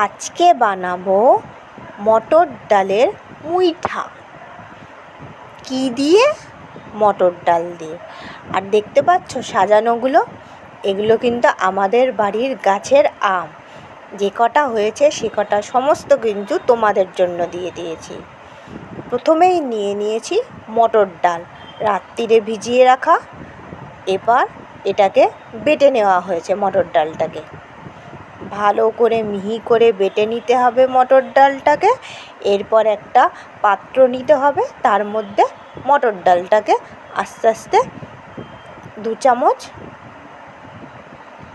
আজকে বানাবো মটর ডালের মুইঠা। কি দিয়ে? মটর ডাল দিয়ে। আর দেখতে পাচ্ছ সাজানোগুলো, এগুলো কিন্তু আমাদের বাড়ির গাছের আম। যে কটা হয়েছে সে কটা সমস্ত কিন্তু তোমাদের জন্য দিয়ে দিয়েছি। প্রথমেই নিয়ে নিয়েছি মটর ডাল, রাত্রিরে ভিজিয়ে রাখা। এবার এটাকে বেটে নেওয়া হয়েছে মটর ডালটাকে। ভালো করে মিহি করে বেটে নিতে হবে মটর ডালটাকে। এরপর একটা পাত্র নিতে হবে, তার মধ্যে মটর ডালটাকে আস্তে আস্তে 2 চামচ,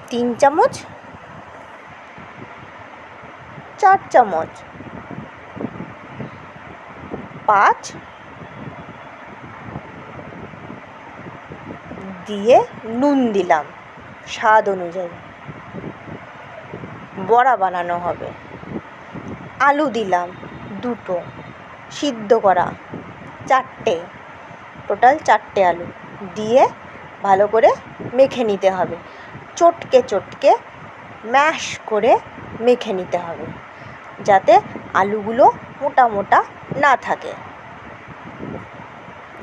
3 চামচ, 4 চামচ, 5 দিয়ে নুন দিলাম স্বাদ অনুযায়ী। বড়া বানানো হবে। আলু দিলাম 2টো সিদ্ধ করা, 4টে, টোটাল 4টে আলু দিয়ে ভালো করে মেখে নিতে হবে। চটকে চটকে ম্যাশ করে মেখে নিতে হবে, যাতে আলুগুলো মোটা মোটা না থাকে।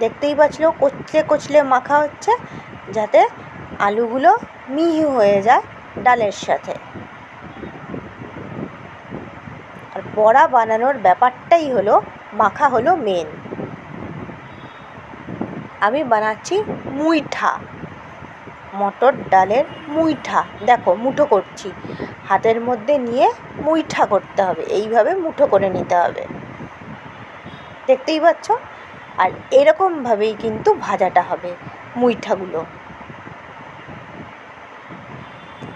দেখতেই পাচ্ছিল কচলে কচলে মাখা হচ্ছে, যাতে আলুগুলো মিহি হয়ে যায় ডালের সাথে। আর বড়া বানানোর ব্যাপারটাই হলো মাখা হলো মেন। আমি বানাচ্ছি মুইঠা, মটর ডালের মুইঠা। দেখো মুঠো করছি, হাতের মধ্যে নিয়ে মুইঠা করতে হবে, এইভাবে মুঠো করে নিতে হবে, দেখতেই পাচ্ছ। আর এরকমভাবেই কিন্তু ভাজাটা হবে মুইঠাগুলো।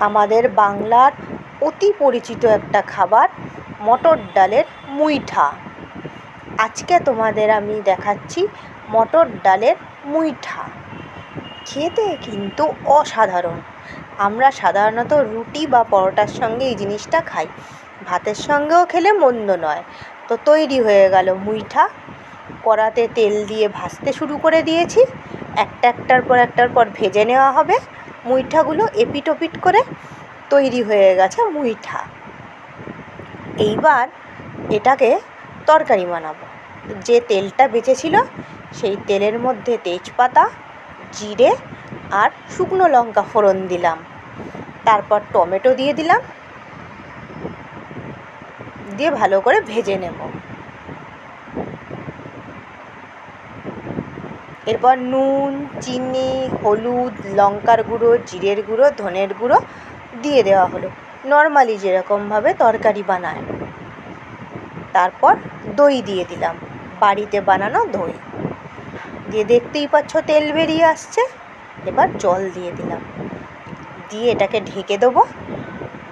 আমাদের বাংলার অতি পরিচিত একটা খাবার মটর ডালের মুইঠা। আজকে তোমাদের আমি দেখাচ্ছি মটর ডালের মুইঠা। খেতে কিন্তু অসাধারণ। আমরা সাধারণত রুটি বা পরোটার সঙ্গে এই জিনিসটা খাই, ভাতের সঙ্গেও খেলে মন্দ নয়। তো তৈরি হয়ে গেল মুইঠা। কড়াতে তেল দিয়ে ভাজতে শুরু করে দিয়েছি। একটার পর ভেজে নেওয়া হবে মুইঠাগুলো, এপিট ওপিট করে। তৈরি হয়ে গেছে মুইঠা। এইবার এটাকে তরকারি বানাবো। যে তেলটা বেঁচেছিল সেই তেলের মধ্যে তেজপাতা, জিরে আর শুকনো লঙ্কা ফোড়ন দিলাম। তারপর টমেটো দিয়ে দিলাম, দিয়ে ভালো করে ভেজে নেব। এরপর নুন, চিনি, হলুদ, লঙ্কার গুঁড়ো, জিরের গুঁড়ো, ধনের গুঁড়ো দিয়ে দেওয়া হলো, নর্মালি যেরকমভাবে তরকারি বানায়। তারপর দই দিয়ে দিলাম, বাড়িতে বানানো দই দিয়ে। দেখতেই পাচ্ছ তেল বেরিয়ে আসছে। এবার জল দিয়ে দিলাম, দিয়ে এটাকে ঢেকে দেবো,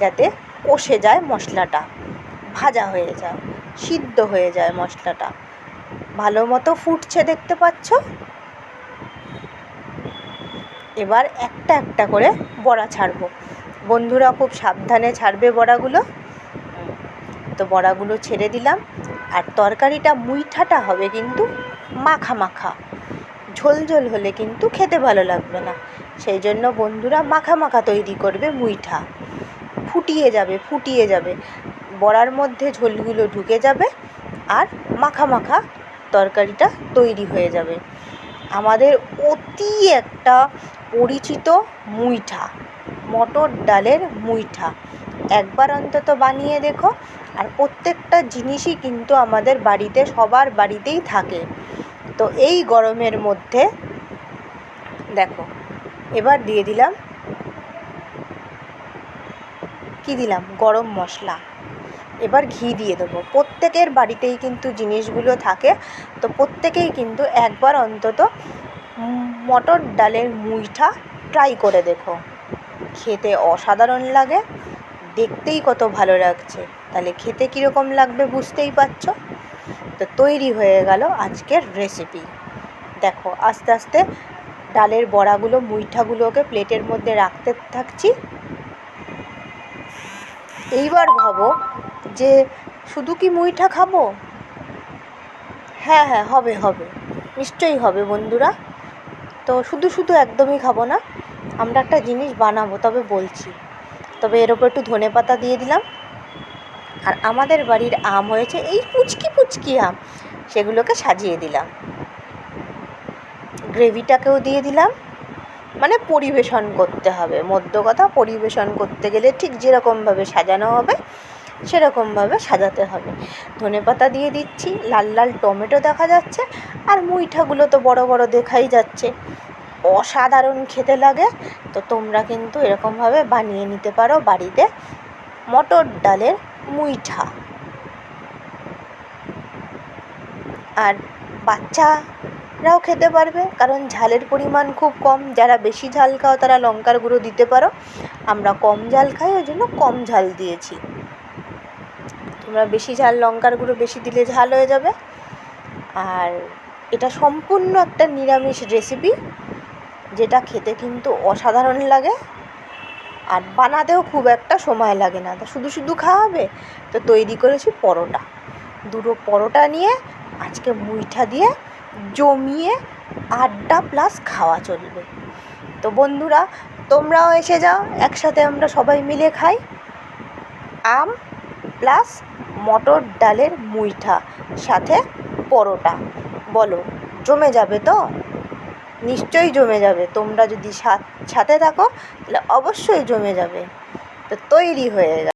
যাতে কষে যায় মশলাটা, ভাজা হয়ে যায়, সিদ্ধ হয়ে যায় মশলাটা। ভালো মতো ফুটছে দেখতে পাচ্ছ। এবার একটা একটা করে বড়া ছাড়বো। বন্ধুরা খুব সাবধানে ছাড়বে বড়াগুলো। তো বড়াগুলো ছেড়ে দিলাম। আর তরকারিটা মুইঠাটা হবে কিন্তু মাখা মাখা, ঝোল ঝোল হলে কিন্তু খেতে ভালো লাগবে না। সেই জন্য বন্ধুরা মাখা মাখা তৈরি করবে মুইঠা। ফুটিয়ে যাবে, বড়ার মধ্যে ঝোলগুলো ঢুকে যাবে আর মাখা মাখা তরকারিটা তৈরি হয়ে যাবে। আমাদের অতি একটা পরিচিত মুইঠা, মটর ডালের মুইঠা। একবার অন্তত বানিয়ে দেখো। আর প্রত্যেকটা জিনিসই কিন্তু আমাদের বাড়িতে, সবার বাড়িতেই থাকে। তো এই গরমের মধ্যে দেখো, এবার দিয়ে দিলাম, কি দিলাম, গরম মশলা। এবার ঘি দিয়ে দেবো। প্রত্যেকের বাড়িতেই কিন্তু জিনিসগুলো থাকে। তো প্রত্যেকেই কিন্তু একবার অন্তত মটর ডালের মুইঠা ট্রাই করে দেখো। খেতে অসাধারণ লাগে, দেখতেই কত ভালো লাগছে, তাহলে খেতে কীরকম লাগবে বুঝতেই পারছো। তো তৈরি হয়ে গেল আজকের রেসিপি। দেখো আস্তে আস্তে ডালের বড়াগুলো, মুইঠাগুলোকে প্লেটের মধ্যে রাখতে থাকছি। এইবার ভাবো যে শুধু কি মুইঠা খাবো? হ্যাঁ, হবে, নিশ্চয়ই হবে বন্ধুরা। তো শুধু একদমই খাবো না, আমরা একটা জিনিস বানাবো, তবে বলছি। তবে এর ওপর একটু ধনেপাতা দিয়ে দিলাম, আর আমাদের বাড়ির আম হয়েছে এই পুচকি পুচকি আম, সেগুলোকে সাজিয়ে দিলাম। গ্রেভিটাকেও দিয়ে দিলাম, মানে পরিবেশন করতে হবে, মধ্য কথা পরিবেশন করতে গেলে ঠিক যেরকমভাবে সাজানো হবে সেরকমভাবে সাজাতে হবে। ধনেপাতা দিয়ে দিচ্ছি, লাল লাল টমেটো দেখা যাচ্ছে, আর মুইঠাগুলো তো বড় বড় দেখাই যাচ্ছে, অসাধারণ খেতে লাগে। তো তোমরা কিন্তু এরকমভাবে বানিয়ে নিতে পারো বাড়িতে মটর ডালের মুইঠা। আর বাচ্চারাও খেতে পারবে, কারণ ঝালের পরিমাণ খুব কম। যারা বেশি ঝাল খাও তারা লঙ্কার গুঁড়ো দিতে পারো, আমরা কম ঝাল খাই ওই জন্য কম ঝাল দিয়েছি। তোমরা বেশি ঝাল, লঙ্কার গুঁড়ো বেশি দিলে ঝাল হয়ে যাবে। আর এটা সম্পূর্ণ একটা নিরামিষ রেসিপি, যেটা খেতে কিন্তু অসাধারণ লাগে, আর বানাতেও খুব একটা সময় লাগে না। তা শুধু শুধু খাওয়া হবে, তো তৈরি করেছি পরোটা। দুটো পরোটা নিয়ে আজকে মুইঠা দিয়ে জমিয়ে আড্ডা প্লাস খাওয়া চলবে। তো বন্ধুরা, তোমরাও এসে যাও, একসাথে আমরা সবাই মিলে খাই আম প্লাস মটর ডালের মুইঠা সাথে পরোটা। বলো, জমে যাবে তো? নিশ্চয়ই জমে যাবে। তোমরা যদি সাথে থাকো তাহলে অবশ্যই জমে যাবে। তো তৈরি হয়ে গেল।